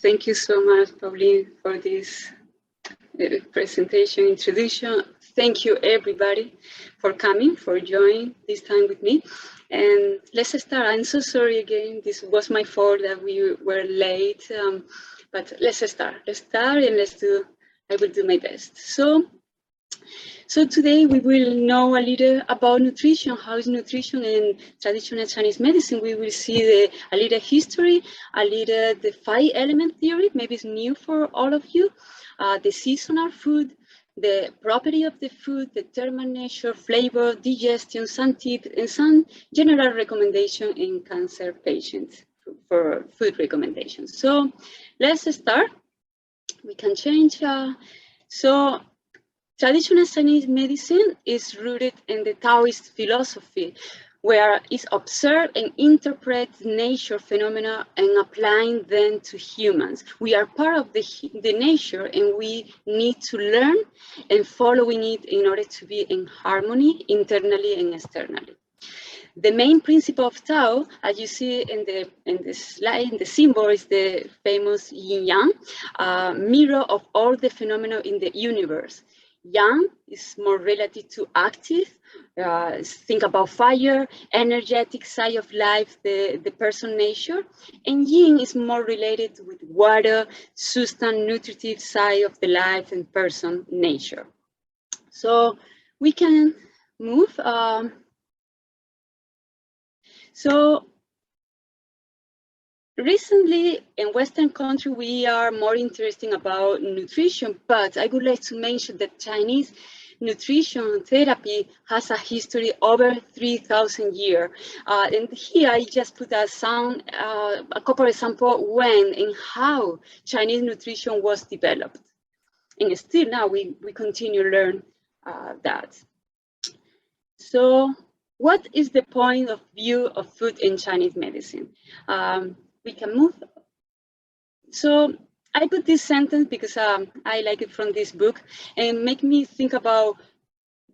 Thank you so much, Pauline, for this presentation, introduction. Thank you, everybody, for coming, for joining this time with me. And let's start. I'm so sorry again. This was my fault that we were late, but let's start. Let's start and I will do my best. So today we will know a little about nutrition, how is nutrition in traditional Chinese medicine. We will see a little history, a little the 5-element theory, maybe it's new for all of you, the seasonal food, the property of the food, the thermal nature, flavor, digestion, some tips, and some general recommendation in cancer patients for food recommendations. So let's start. We can change. Traditional Chinese medicine is rooted in the Taoist philosophy, where it observes and interprets nature phenomena and applying them to humans. We are part of the nature, and we need to learn and following it in order to be in harmony internally and externally. The main principle of Tao, as you see in the slide, the symbol is the famous yin-yang, mirror of all the phenomena in the universe. Yang is more related to active, think about fire, energetic side of life, the person nature, and yin is more related with water, substance, nutritive side of the life and person nature. So we can move. So recently in Western country, we are more interested about nutrition, but I would like to mention that Chinese nutrition therapy has a history over 3,000 years. And here I just put a couple of examples when and how Chinese nutrition was developed. And still now we continue to learn that. So what is the point of view of food in Chinese medicine? We can move. So I put this sentence because I like it from this book and make me think about,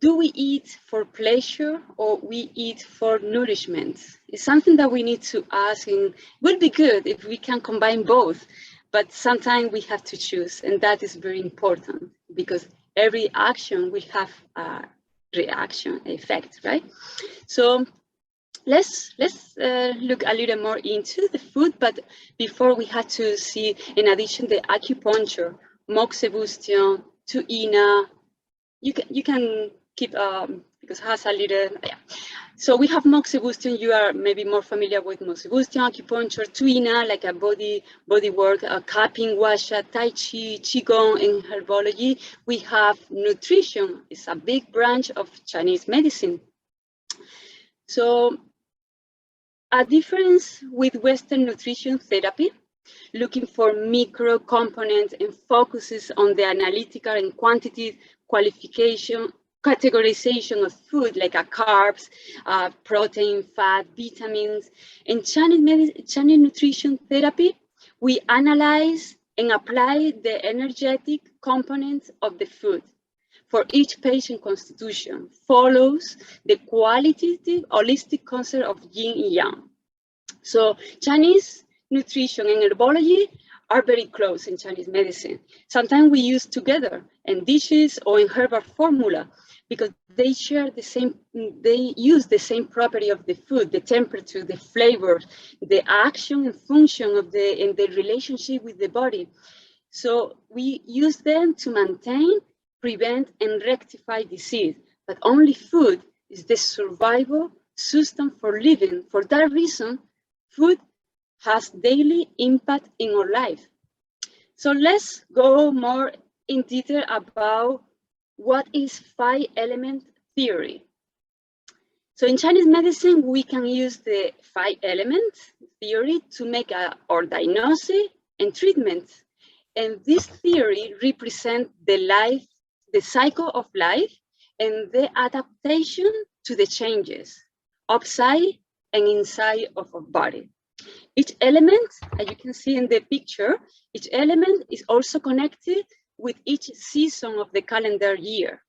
do we eat for pleasure or we eat for nourishment? It's something that we need to ask, and it would be good if we can combine both, but sometimes we have to choose, and that is very important because every action will have a reaction effect, right? So let's look a little more into the food, but before we had to see, in addition, the acupuncture, moxibustion, tuina. You can keep because it has a little, yeah. So we have moxibustion. You are maybe more familiar with moxibustion, acupuncture, tuina, like a body work, cupping, washa, tai chi, qigong, and herbology. We have nutrition. It's a big branch of Chinese medicine. So a difference with Western nutrition therapy, looking for micro components and focuses on the analytical and quantitative qualification, categorization of food like carbs, protein, fat, vitamins. In Chinese nutrition therapy, we analyze and apply the energetic components of the food for each patient constitution, follows the qualitative holistic concept of yin and yang. So Chinese nutrition and herbology are very close in Chinese medicine. Sometimes we use together in dishes or in herbal formula because they share the same, they use the same property of the food, the temperature, the flavor, the action and function of and the relationship with the body. So we use them to maintain, prevent, and rectify disease, but only food is the survival substance for living. For that reason, food has daily impact in our life. So let's go more in detail about what is 5-element theory. So in Chinese medicine, we can use the 5-element theory to make our diagnosis and treatment. And this theory represents the cycle of life and the adaptation to the changes outside and inside of our body. Each element, as you can see in the picture, each element is also connected with each season of the calendar year.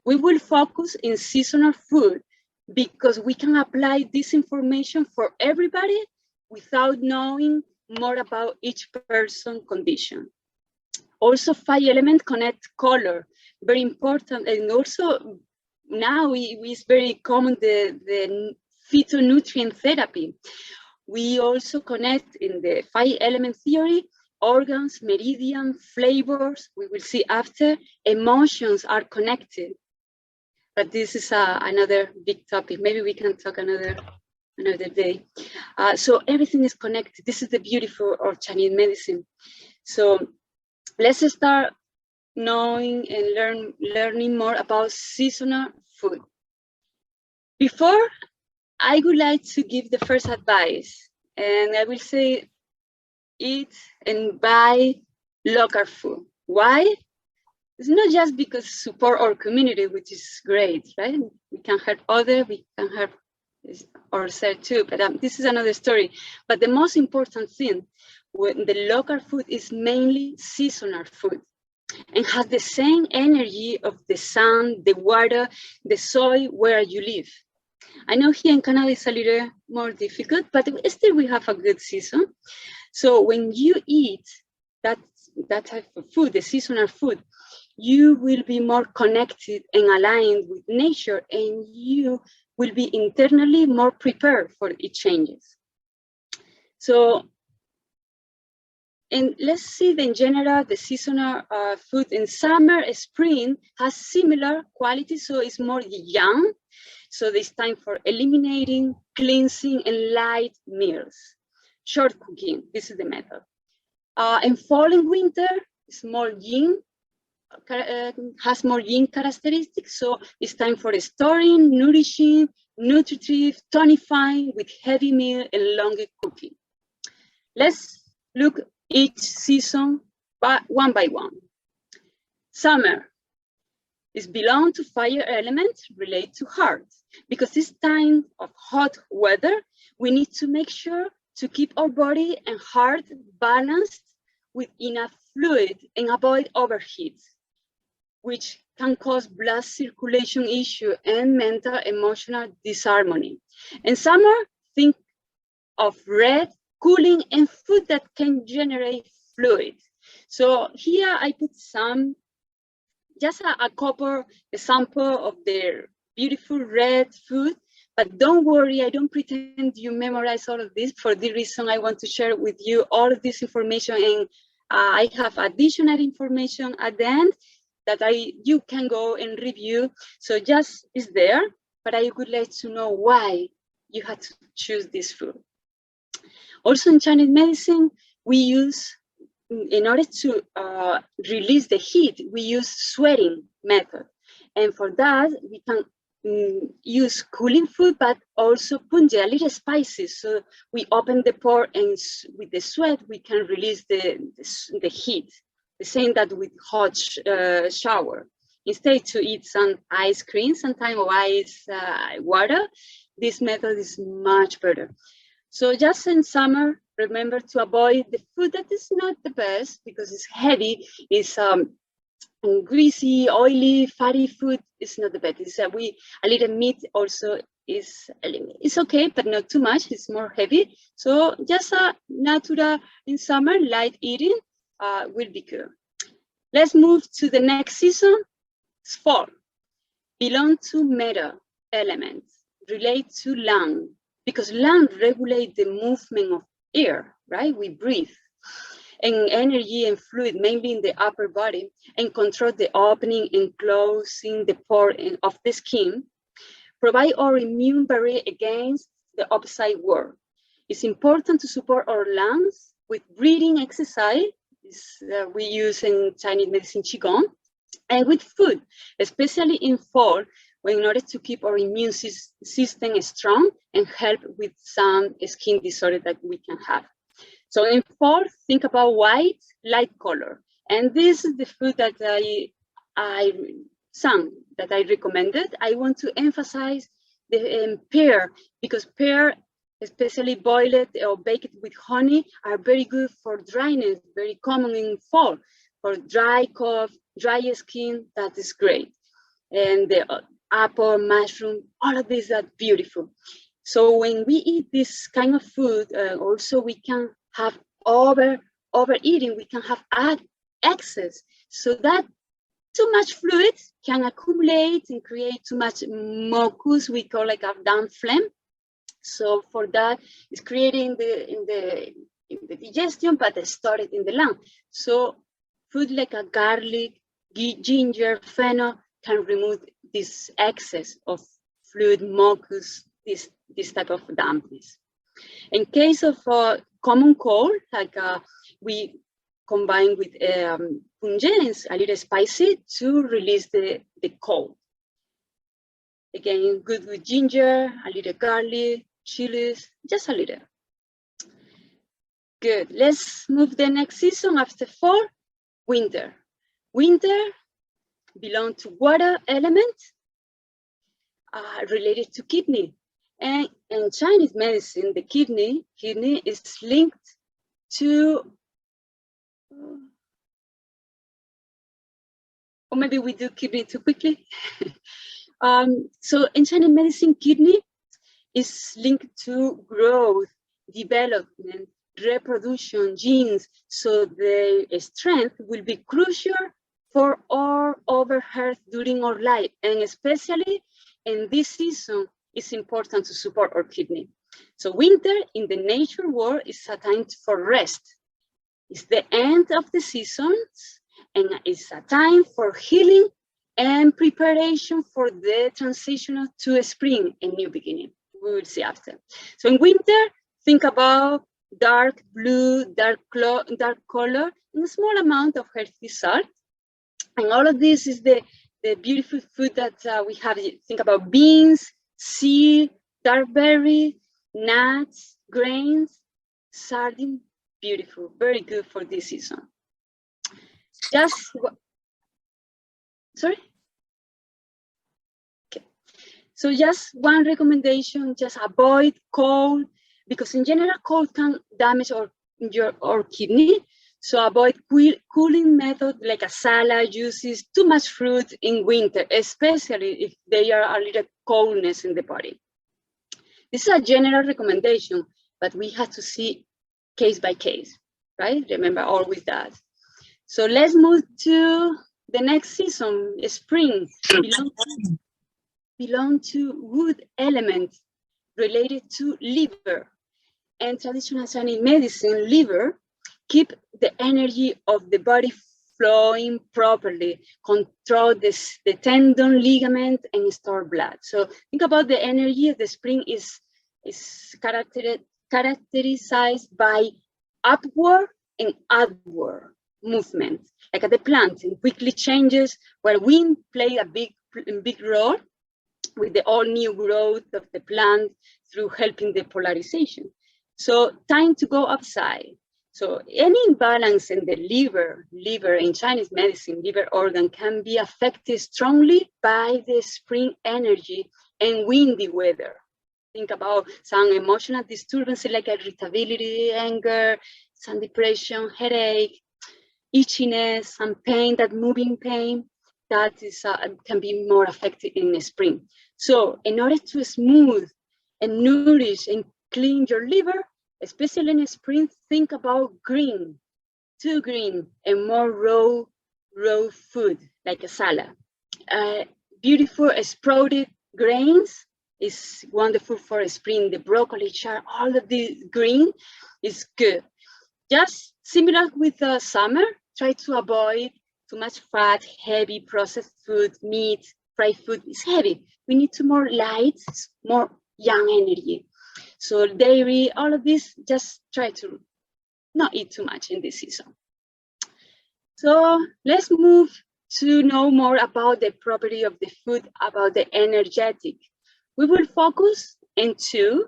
We will focus in seasonal food because we can apply this information for everybody without knowing more about each person condition. Also, 5 elements connect color, very important, and also now it's very common the phytonutrient therapy. We also connect in the 5-element theory organs, meridian, flavors. We will see after. Emotions are connected, but this is another big topic. Maybe we can talk another day. So everything is connected. This is the beauty of Chinese medicine. So let's start knowing and learning more about seasonal food. Before, I would like to give the first advice, and I will say eat and buy local food. Why? It's not just because support our community, which is great, right? We can help others, we can help ourselves too, but this is another story. But the most important thing, when the local food is mainly seasonal food and has the same energy of the sun, the water, the soil where you live. I know here in Canada it's a little more difficult, but still we have a good season. So when you eat that type of food, the seasonal food, you will be more connected and aligned with nature, and you will be internally more prepared for its changes. So, and let's see in general, the seasonal food in summer, spring has similar qualities, so it's more young. So it's time for eliminating, cleansing, and light meals. Short cooking, this is the method. In fall and winter, it's more yin, has more yin characteristics. So it's time for storing, nourishing, nutritive, tonifying with heavy meal and longer cooking. Let's look each season one by one. Summer is belong to fire element, relate to heart. Because this time of hot weather, we need to make sure to keep our body and heart balanced with enough fluid and avoid overheat, which can cause blood circulation issue and mental emotional disharmony. In summer, think of red, cooling, and food that can generate fluid. So here I put just a couple example of their beautiful red food, but don't worry, I don't pretend you memorize all of this. For the reason I want to share with you all of this information, and I have additional information at the end that you can go and review. So just is there, but I would like to know why you had to choose this food. Also in Chinese medicine, we use, in order to release the heat, we use sweating method. And for that, we can use cooling food, but also punje, a little spices. So we open the pore, and with the sweat, we can release the heat. The same that with hot shower. Instead to eat some ice cream, sometimes or ice water, this method is much better. So just in summer, remember to avoid the food that is not the best because it's heavy, it's greasy, oily, fatty food is not the best. It's a little meat also is okay, but not too much. It's more heavy. So just a natural in summer, light eating will be good. Let's move to the next season. It's fall. Belong to metal elements, relate to lung, because lung regulate the movement of air, right? We breathe. And energy and fluid, mainly in the upper body, and control the opening and closing the pore of the skin, provide our immune barrier against the outside world. It's important to support our lungs with breathing exercise, we use in Chinese medicine Qigong, and with food, especially in fall, in order to keep our immune system strong and help with some skin disorder that we can have. So in fall, think about white, light color. And this is the food that I recommended. I want to emphasize the pear, because pear, especially boiled or baked with honey, are very good for dryness, very common in fall. For dry cough, dry skin, that is great. And the apple, mushroom, all of these are beautiful. So when we eat this kind of food, also we can have overeating, we can have excess. So that too much fluid can accumulate and create too much mucus, we call like a damp phlegm. So for that, it's creating in the digestion, but it's stored in the lung. So food like a garlic, ginger, fennel can remove this excess of fluid, mucus, this type of dampness. In case of common cold, like we combine with pungents, a little spicy, to release the cold. Again, good with ginger, a little garlic, chilies, just a little. Good. Let's move the next season after fall, winter. Winter belongs to water element related to kidney. And in Chinese medicine, the kidney is linked to, or maybe we do kidney too quickly. So in Chinese medicine, kidney is linked to growth, development, reproduction, genes. So the strength will be crucial for our health during our life, and especially in this season, it's important to support our kidney. So winter in the nature world is a time for rest. It's the end of the seasons, and it's a time for healing and preparation for the transition to spring, a new beginning. We will see after. So in winter, think about dark blue, dark color, and a small amount of healthy salt. And all of this is the beautiful food that we have. Think about beans, seed, dark berry, nuts, grains, sardine. Beautiful, very good for this season. Sorry? Okay. So just one recommendation, just avoid cold, because in general, cold can damage our kidney. So avoid cooling method like a salad, juices, too much fruit in winter, especially if they are a little coldness in the body. This is a general recommendation, but we have to see case by case, right? Remember always that. So let's move to the next season, spring. Belong to wood elements related to liver. And traditional Chinese medicine, liver, keep the energy of the body flowing properly, control the tendon, ligament, and store blood. So think about the energy of the spring is characterized by upward and outward movement, like at the plant, in quickly changes, where wind play a big role with the all new growth of the plant through helping the polarization. So time to go upside. So any imbalance in the liver in Chinese medicine, liver organ can be affected strongly by the spring energy and windy weather. Think about some emotional disturbances like irritability, anger, some depression, headache, itchiness, some pain, that moving pain, that is can be more affected in the spring. So in order to smooth and nourish and clean your liver, especially in the spring, think about green, too green, and more raw food, like a salad. Beautiful sprouted grains is wonderful for spring. The broccoli, chard, all of the green is good. Just similar with the summer, try to avoid too much fat, heavy processed food, meat, fried food is heavy. We need to more light, more young energy. So dairy, all of this, just try to not eat too much in this season. So let's move to know more about the property of the food, about the energetic. We will focus into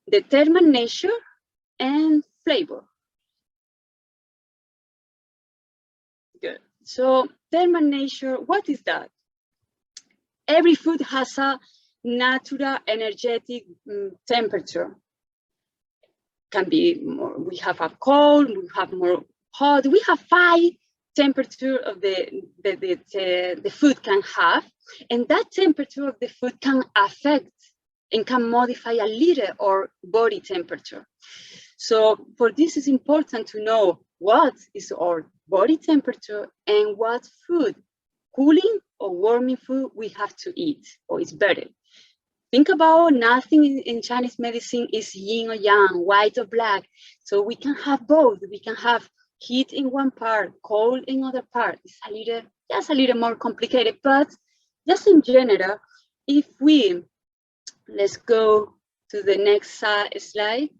the thermal nature and flavor. Good. So thermal nature, what is that? Every food has a natural energetic temperature. Can be more, we have a cold, we have more hot, we have 5 temperature of the food can have, and that temperature of the food can affect and can modify a little our body temperature. So for this, it's important to know what is our body temperature and what food, cooling or warming food, we have to eat, or it's better. Think about nothing in Chinese medicine is yin or yang, white or black. So we can have both. We can have heat in one part, cold in other part. It's just a little more complicated, but just in general, if we, let's go to the next slide.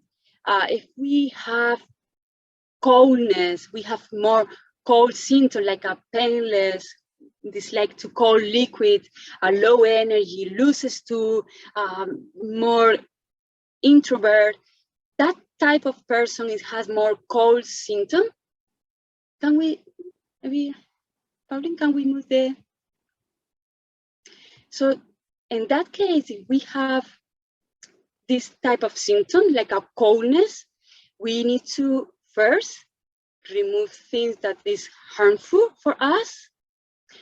If we have coldness, we have more cold symptoms like a painless, dislike to cold liquid, a low energy, loses to more introvert, that type of person has more cold symptom. Can we, maybe, Pauline, can we move the, so in that case, if we have this type of symptom, like a coldness, we need to first remove things that is harmful for us,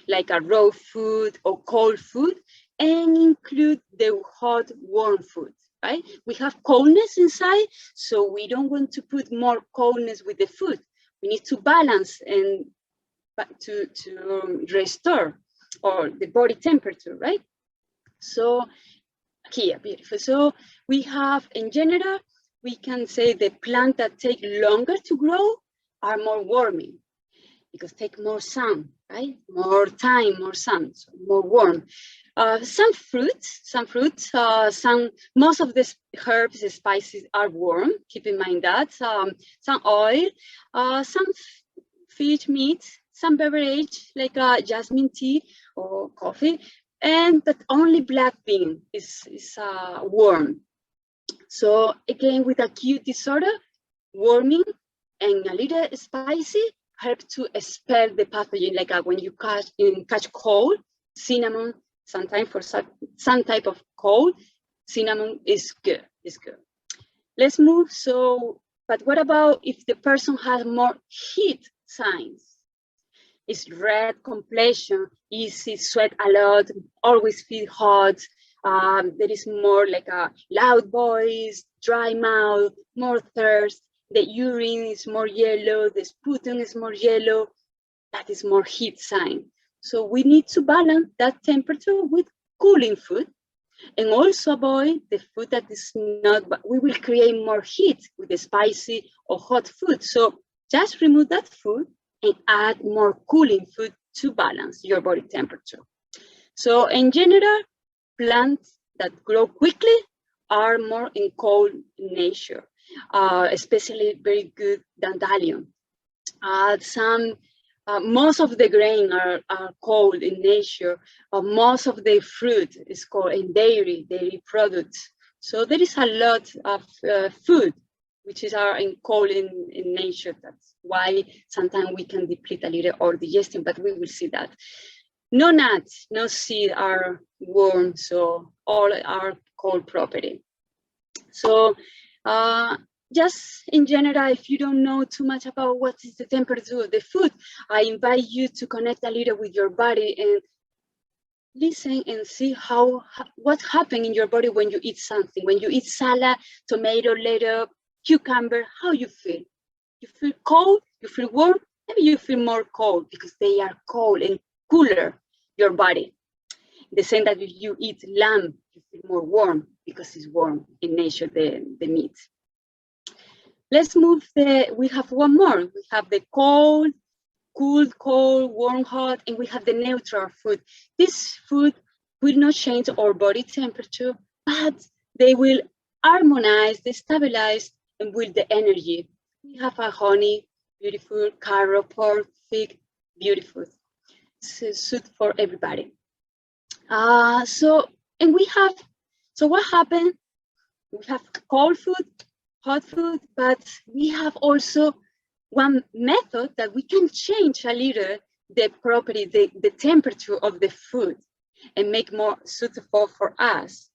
like a raw food or cold food, and include the hot, warm food, right? We have coldness inside, so we don't want to put more coldness with the food. We need to balance and to restore or the body temperature, right? So here, beautiful. So we have, in general, we can say the plants that take longer to grow are more warming because take more sun, right? More time, more sun, so more warm. Some fruits, most of the herbs and spices are warm. Keep in mind that. Some oil, some fish, meat, some beverage like jasmine tea or coffee, and but only black bean is warm. So again, with acute disorder, warming and a little spicy help to expel the pathogen. Like when you catch cold, cinnamon, sometimes for some type of cold, cinnamon is good. It's good. Let's move. So, but what about if the person has more heat signs? It's red complexion, easy sweat a lot, always feel hot. There is more like a loud voice, dry mouth, more thirst. The urine is more yellow, the sputum is more yellow. That is more heat sign. So we need to balance that temperature with cooling food, and also avoid the food that is not, but we will create more heat with the spicy or hot food. So just remove that food and add more cooling food to balance your body temperature. So in general, plants that grow quickly are more in cold nature, especially very good dandelion. Most of the grain are cold in nature. Most of the fruit is cold in dairy products. So there is a lot of food which is in cold in nature. That's why sometimes we can deplete a little our digestion, but we will see that. No nuts, no seed are warm, so all are cold property. So just in general, if you don't know too much about what is the temperature of the food, I invite you to connect a little with your body and listen and see what happens in your body when you eat something. When you eat salad, tomato, lettuce, cucumber, how you feel? You feel cold? You feel warm? Maybe you feel more cold because they are cold and cooler your body. The same that if you eat lamb, you feel more warm because it's warm in nature, the meat. Let's move we have one more. We have the cold, cool, warm, hot, and we have the neutral food. This food will not change our body temperature, but they will harmonize, stabilize, and build the energy. We have a honey, beautiful, carrot, pork, fig, beautiful. It's suit for everybody. So what happened? We have cold food, hot food, but we have also one method that we can change a little the property, the temperature of the food and make more suitable for us.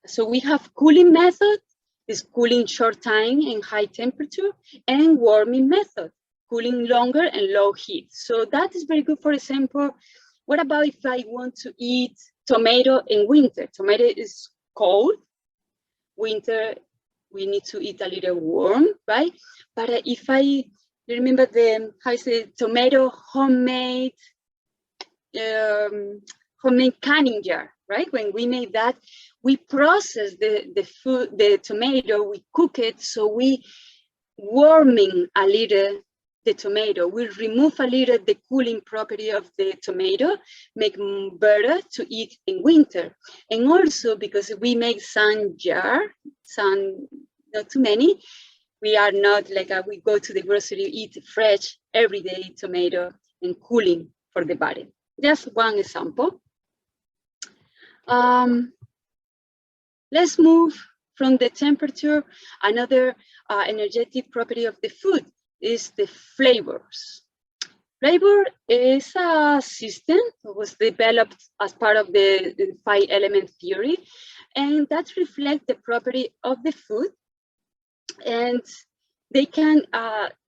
So we have cooling method, is cooling short time and high temperature, and warming method, cooling longer and low heat. So that is very good. For example, what about if I want to eat tomato in winter? Tomato is cold. Winter, we need to eat a little warm, right? But if I remember how is it, tomato homemade canning jar, right? When we make that, we process the tomato, we cook it, so we warming a little the tomato. We remove a little the cooling property of the tomato, make better to eat in winter. And also because we make some not too many, we are not like we go to the grocery, eat fresh everyday tomato and cooling for the body. Just one example. Let's move from the temperature. Another energetic property of the food is the flavors. Flavor is a system that was developed as part of the 5-element theory, and that reflects the property of the food, and they can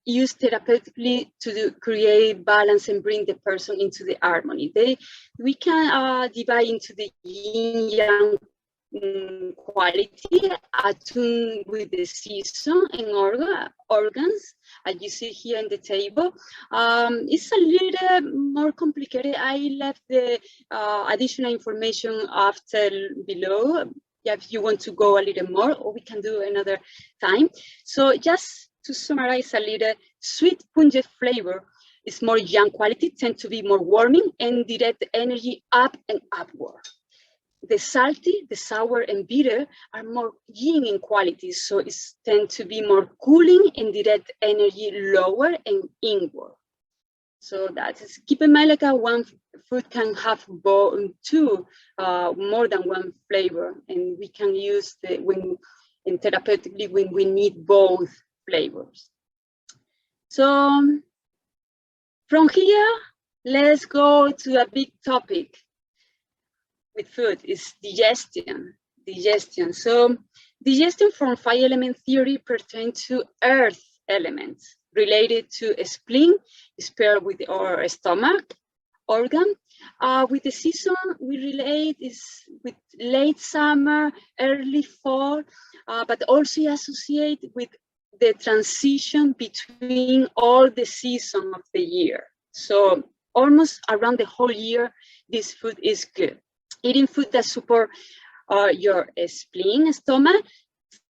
use therapeutically to create balance and bring the person into the harmony. We can divide into the yin-yang quality, attuned with the season and organs, as you see here in the table. It's a little more complicated. I left the additional information after below. Yeah, if you want to go a little more, or we can do another time. So just to summarize a little, sweet pungent flavor is more yang quality, tend to be more warming and direct energy up and upward. The salty, the sour, and bitter are more yin in quality, so it tend to be more cooling and direct energy lower and inward. So that is, keep in mind, like one food can have more than one flavor, and we can use therapeutically when we need both flavors. So from here, let's go to a big topic with food is digestion. So digestion from 5-element theory pertains to earth elements related to a spleen, is paired with our stomach organ. With the season, we relate is with late summer, early fall, but also associate with the transition between all the seasons of the year. So almost around the whole year, this food is good. Eating food that support your spleen, stomach,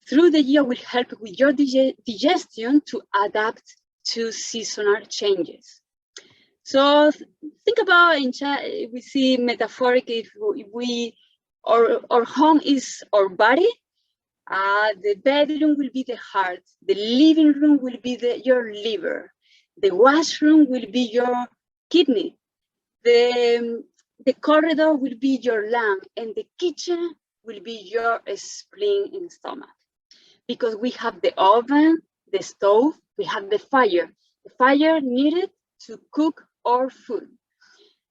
through the year will help with your digestion to adapt to seasonal changes. So think about, we see metaphorically, if our home is our body, the bedroom will be the heart, the living room will be your liver, the washroom will be your kidney, the corridor will be your lung, and the kitchen will be your spleen and stomach. Because we have the oven, the stove, we have the fire. The fire needed to cook our food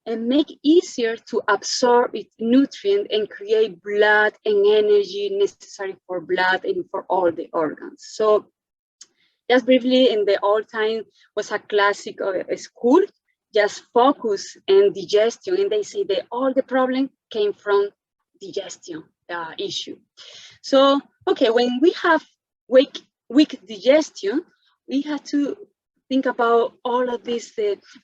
and make easier to absorb its nutrient and create blood and energy necessary for blood and for all the organs. So just briefly, in the old time was a classic school, just focus on digestion, and they say that all the problem came from digestion issue. So, okay, when we have weak digestion, we have to think about all of this.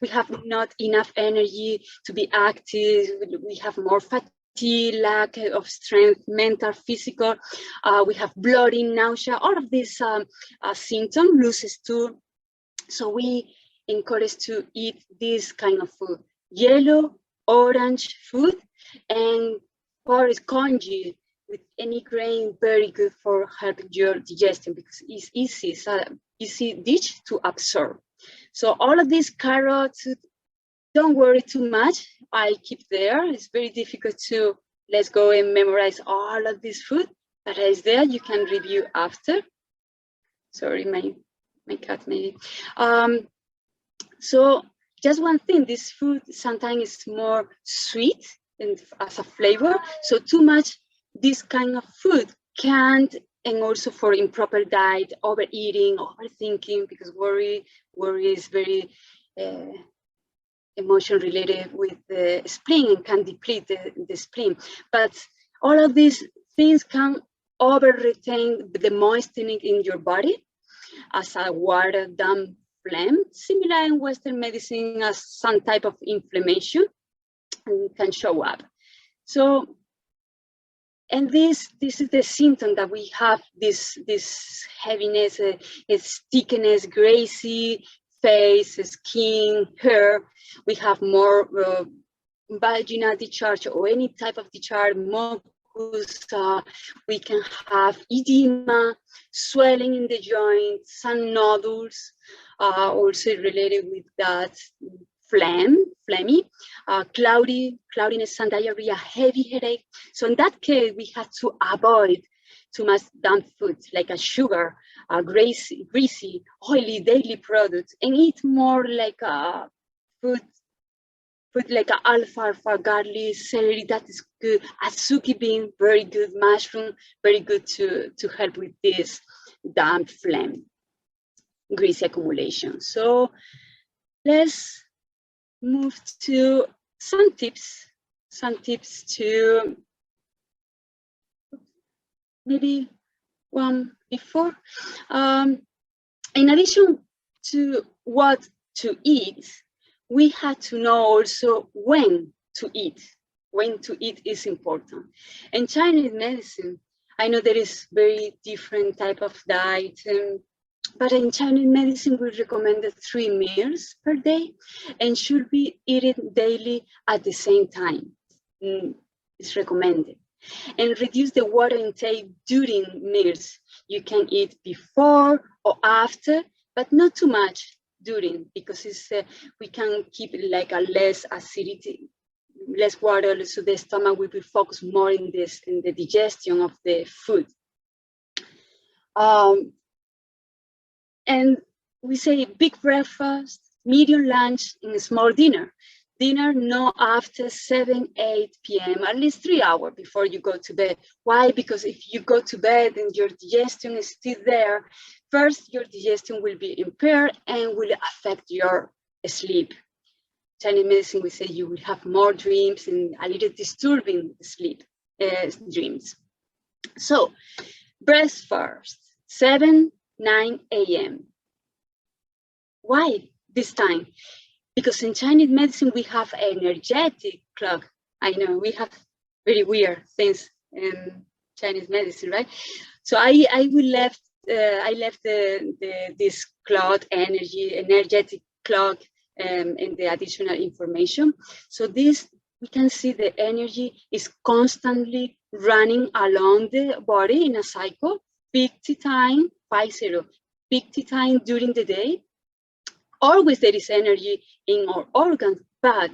We have not enough energy to be active. We have more fatigue, lack of strength, mental, physical. We have bloating, nausea, all of these symptoms, loses too. So we encourage to eat this kind of food, yellow, orange food, and porridge congee with any grain, very good for helping your digestion because it's easy. It's an easy dish to absorb. So all of these carrots, don't worry too much. I keep there. It's very difficult to let's go and memorize all of this food, but it's there. You can review after. Sorry, my cat maybe. So just one thing, this food sometimes is more sweet and as a flavor. So too much this kind of food can't, and also for improper diet, overeating, overthinking, because worry is very emotion related with the spleen and can deplete the spleen. But all of these things can over retain the moistening in your body as a water damp phlegm, similar in Western medicine as some type of inflammation can show up. So, and this is the symptom that we have, this heaviness, stickiness, grassy face, skin, hair. We have more vaginal discharge or any type of discharge, mucus. We can have edema, swelling in the joints, some nodules, also related with that phlegmy, cloudiness and diarrhea, heavy headache. So in that case, we have to avoid too much damp food like a sugar, greasy, oily daily products, and eat more like a food like alfalfa, garlic, celery, that is good. Azuki bean, very good. Mushroom, very good to help with this damp phlegm, greasy accumulation. So let's move to some tips to maybe one before. In addition to what to eat, we had to know also when to eat. When to eat is important. In Chinese medicine, I know there is very different type of diet, but in Chinese medicine, we recommend 3 meals per day and should be eaten daily at the same time. It's recommended. And reduce the water intake during meals. You can eat before or after, but not too much during, because it's, we can keep it like a less acidity, less water, so the stomach will be focused more in the digestion of the food. And we say big breakfast, medium lunch, and a small dinner. Dinner no after 7, 8 p.m., at least 3 hours before you go to bed. Why? Because if you go to bed and your digestion is still there, first your digestion will be impaired and will affect your sleep. Chinese medicine, we say you will have more dreams and a little disturbing sleep dreams. So, breakfast, 7, 9 a.m. Why this time? Because in Chinese medicine, we have an energetic clock. I know we have very weird things in Chinese medicine, right? So I left this clock energetic clock in the additional information. So this, we can see the energy is constantly running along the body in a cycle, peak time, 50, peak time during the day. Always there is energy in our organs, but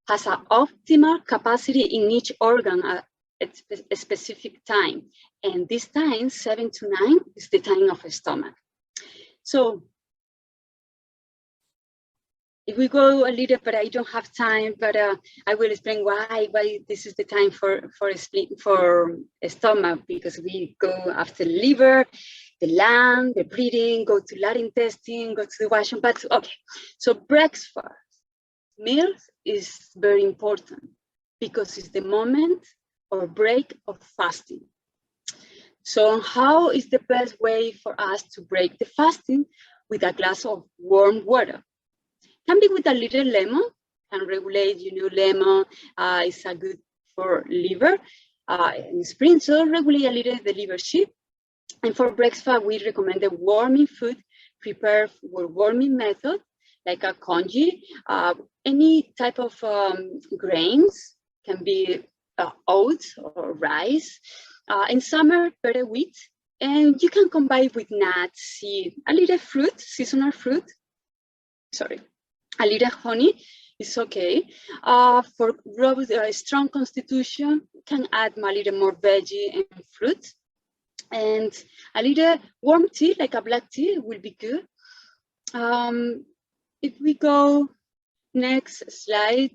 has an optimal capacity in each organ at a specific time. And this time, 7 to 9, is the time of the stomach. So if we go a little, but I don't have time, but I will explain why this is the time for a stomach, because we go after the liver, the lung, the breathing, go to large intestine, go to the washroom. But okay, so breakfast meals is very important because it's the moment or break of fasting. So how is the best way for us to break the fasting? With a glass of warm water. Can be with a little lemon, can regulate, lemon is a good for liver in spring, so regulate a little the liver sheet. And for breakfast, we recommend the warming food prepared for warming method, like a congee, any type of grains, can be oats or rice. In summer, better wheat, and you can combine with nuts, seed, a little fruit, seasonal fruit, a little honey is okay. For robust, strong constitution, can add a little more veggie and fruit. And a little warm tea, like a black tea, will be good. If we go next slide,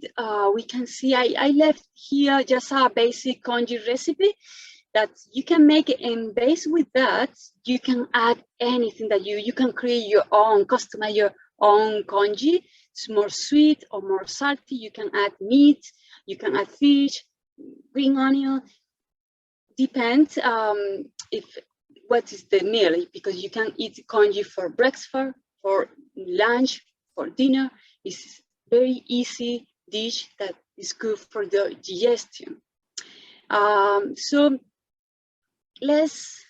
we can see I left here just a basic congee recipe that you can make it, and based with that, you can add anything that you can create your own, customize your own congee. It's more sweet or more salty. You can add meat, you can add fish, green onion. depends if what is the meal, because you can eat congee for breakfast, for lunch, for dinner. It's very easy dish that is good for the digestion. So let's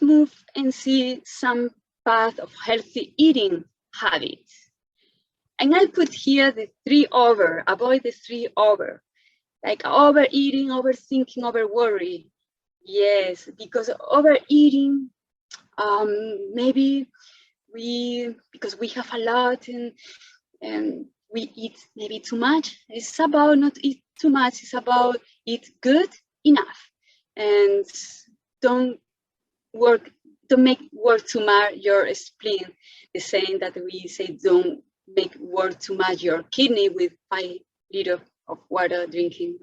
move and see some path of healthy eating habits. And I put here the 3 over, avoid the 3 over, like overeating, overthinking, overworry. Yes, because overeating, maybe because we have a lot and we eat maybe too much. It's about not eat too much, it's about eat good enough. And don't make work too much your spleen. The saying that we say, don't make work too much your kidney with 5 liters of water drinking.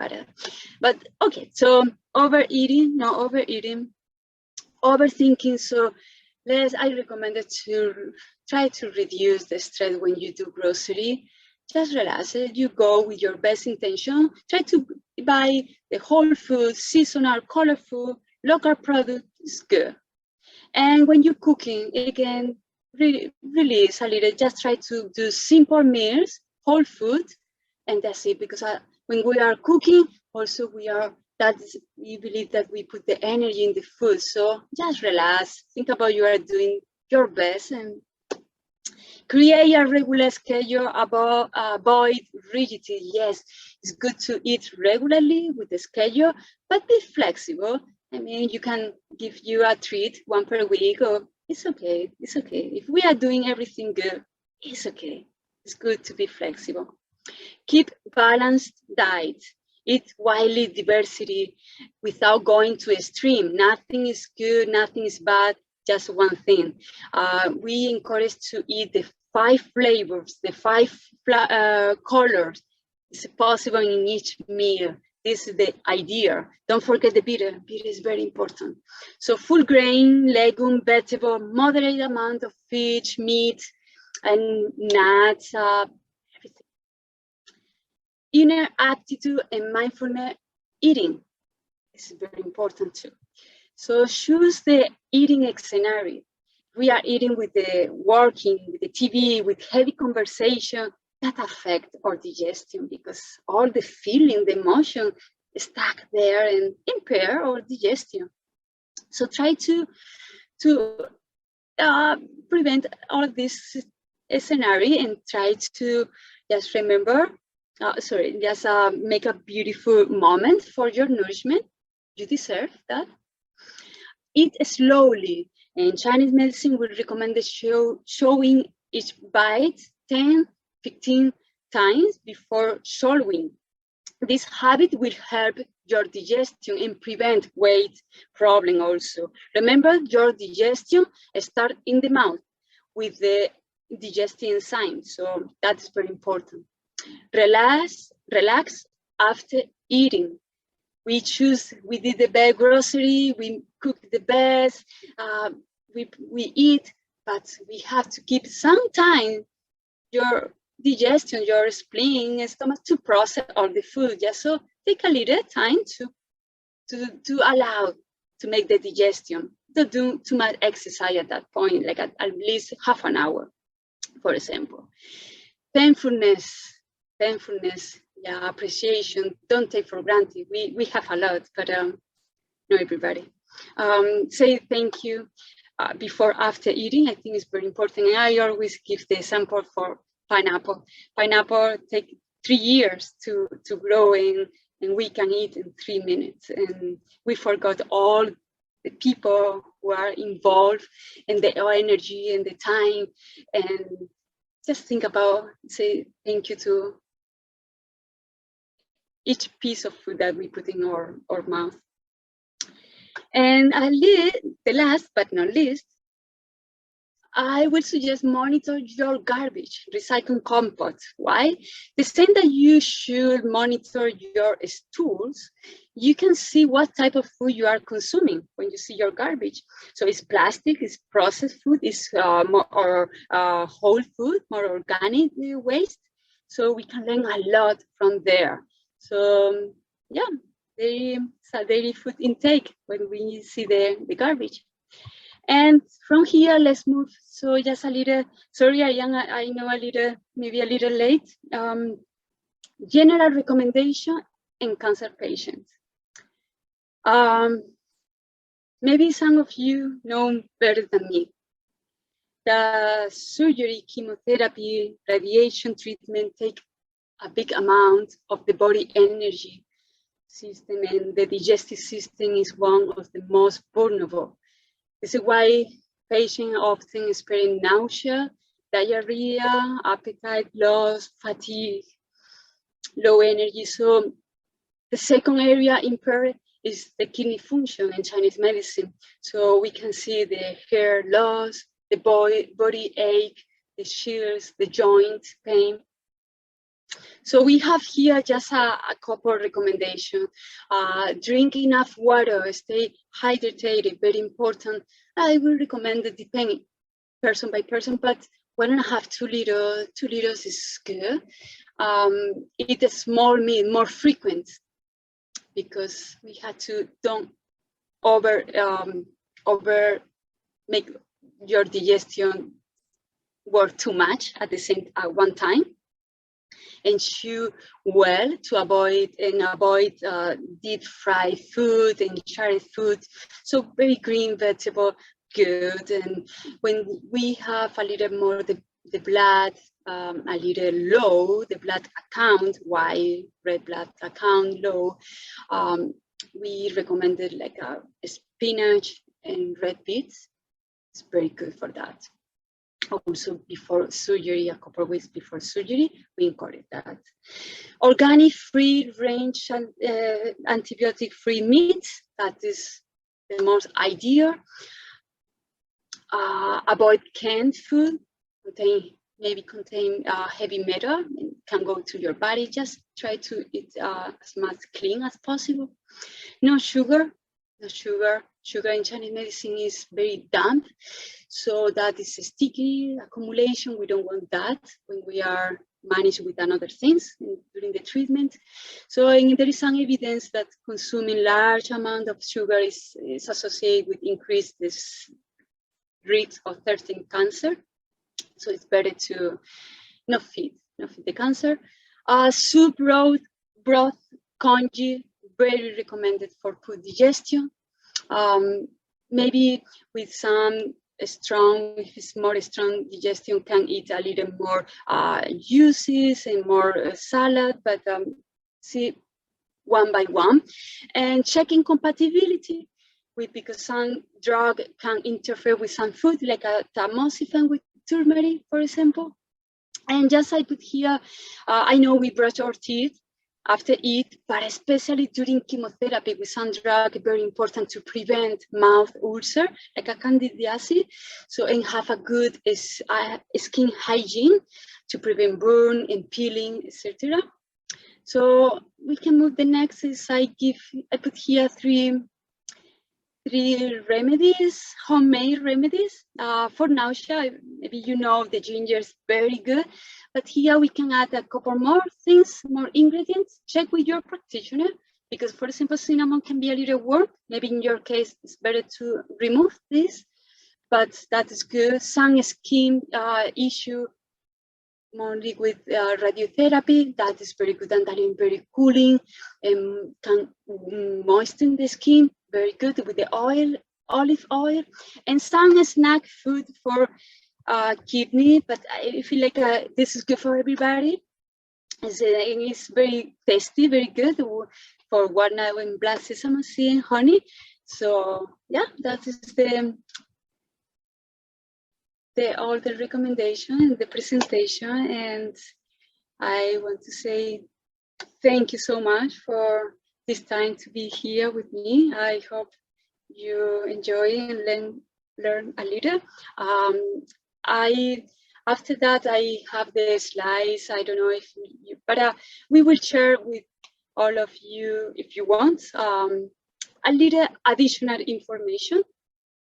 But okay, so overeating, no overeating, overthinking. So I recommend it to try to reduce the stress when you do grocery. Just relax it. You go with your best intention. Try to buy the whole food, seasonal, colorful, local product is good. And when you're cooking, again, release a little. Just try to do simple meals, whole food, and that's it. Because when we are cooking, also we believe that we put the energy in the food. So just relax. Think about you are doing your best and create a regular schedule. Avoid rigidity. Yes, it's good to eat regularly with the schedule, but be flexible. I mean, you can give you a treat 1 per week, or it's okay. It's okay. If we are doing everything good, it's okay. It's good to be flexible. Keep balanced diet. Eat widely diversity without going to extreme. Nothing is good, nothing is bad, just one thing. We encourage to eat the 5 flavors, the 5 colors. It's possible in each meal. This is the idea. Don't forget the bitter. Bitter is very important. So full grain, legume, vegetable, moderate amount of fish, meat, and nuts, everything. Inner aptitude and mindfulness eating is very important too. So choose the eating scenario. We are eating with the working, with the TV, with heavy conversation, that affect our digestion, because all the feeling, the emotion stuck there and impair our digestion. So try to prevent all of this scenario and try to just remember, make a beautiful moment for your nourishment. You deserve that. Eat slowly. And Chinese medicine will recommend showing each bite 10, 15 times before swallowing. This habit will help your digestion and prevent weight problem also. Remember, your digestion starts in the mouth with the digestive enzyme, so that's very important. Relax after eating. We did the best grocery, we cook the best, we eat, but we have to keep some time your digestion, your spleen, stomach to process all the food. Just so take a little time to allow to make the digestion. Don't do too much exercise at that point, like at least half an hour, for example. Thankfulness, yeah, appreciation. Don't take for granted. We have a lot, but not everybody. Say thank you before, after eating. I think it's very important. And I always give the example for pineapple. Pineapple take 3 years to grow in, and we can eat in 3 minutes. And we forgot all the people who are involved and the energy and the time. And just think about, say thank you to each piece of food that we put in our mouth. And the last but not least, I would suggest monitor your garbage, recycling compost. Why? The same that you should monitor your stools, you can see what type of food you are consuming when you see your garbage. So it's plastic, it's processed food, it's more whole food, more organic waste. So we can learn a lot from there. So yeah, dairy food intake when we see the garbage. And from here, let's move. So just a little, sorry, I know maybe a little late. General recommendation in cancer patients. Maybe some of you know better than me. The surgery, chemotherapy, radiation treatment take a big amount of the body energy system, and the digestive system is one of the most vulnerable. This is why patients often experience nausea, diarrhea, appetite loss, fatigue, low energy. So the second area impaired is the kidney function in Chinese medicine. So we can see the hair loss, the body ache, the chills, the joint pain. So we have here just a couple of recommendations. Drink enough water, stay hydrated, very important. I will recommend it depending person by person, but 1.5 to 2 liters, 2 liters is good. Eat a small meal, more frequent, because we had to don't over make your digestion work too much at the same one time, and chew well to avoid deep fried food and charred food. So very green vegetable, good. And when we have a little more the blood a little low, the blood count, white red blood count low, we recommended like a spinach and red beets. It's very good for that. Also before surgery, a couple of weeks before surgery, we encourage that. Organic free range and antibiotic free meat, that is the most ideal. Avoid canned food, maybe contain heavy metal, and can go to your body. Just try to eat as much clean as possible. No sugar, no sugar. Sugar in Chinese medicine is very damp, so that is a sticky accumulation. We don't want that when we are managed with other things during the treatment. So there is some evidence that consuming large amount of sugar is associated with increased risk of certain cancer. So it's better to not feed the cancer. Soup, broth, congee, very recommended for food digestion. Maybe with some strong, if it's more strong digestion, can eat a little more juices and more salad, but see one by one. And checking compatibility because some drug can interfere with some food, like a tamoxifen with turmeric, for example. And just I put here, I know we brush our teeth after eat, but especially during chemotherapy with some drug, very important to prevent mouth ulcer, like a candidiasis. So, and have a good skin hygiene to prevent burn and peeling, etc. So we can move the next is I put here three remedies, homemade remedies for nausea. Maybe you know the ginger is very good, but here we can add a couple more things, more ingredients. Check with your practitioner, because for example, cinnamon can be a little warm. Maybe in your case, it's better to remove this, but that is good. Some skin issue, more liquid radiotherapy, that is very good and that is very cooling and can moisten the skin. Very good with the oil, olive oil, and some snack food for kidney. But I feel like this is good for everybody. It's very tasty, very good for walnut and black sesame seed and honey. So yeah, that is all the recommendation and the presentation. And I want to say thank you so much for this time to be here with me. I hope you enjoy and learn a little. After that, I have the slides. I don't know if you, but we will share with all of you, if you want, a little additional information,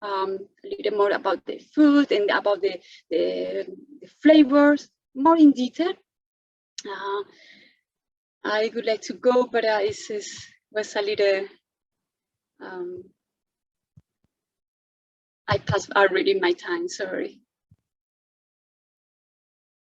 a little more about the food and about the flavors, more in detail. I would like to go, but was a little, I passed already my time, sorry.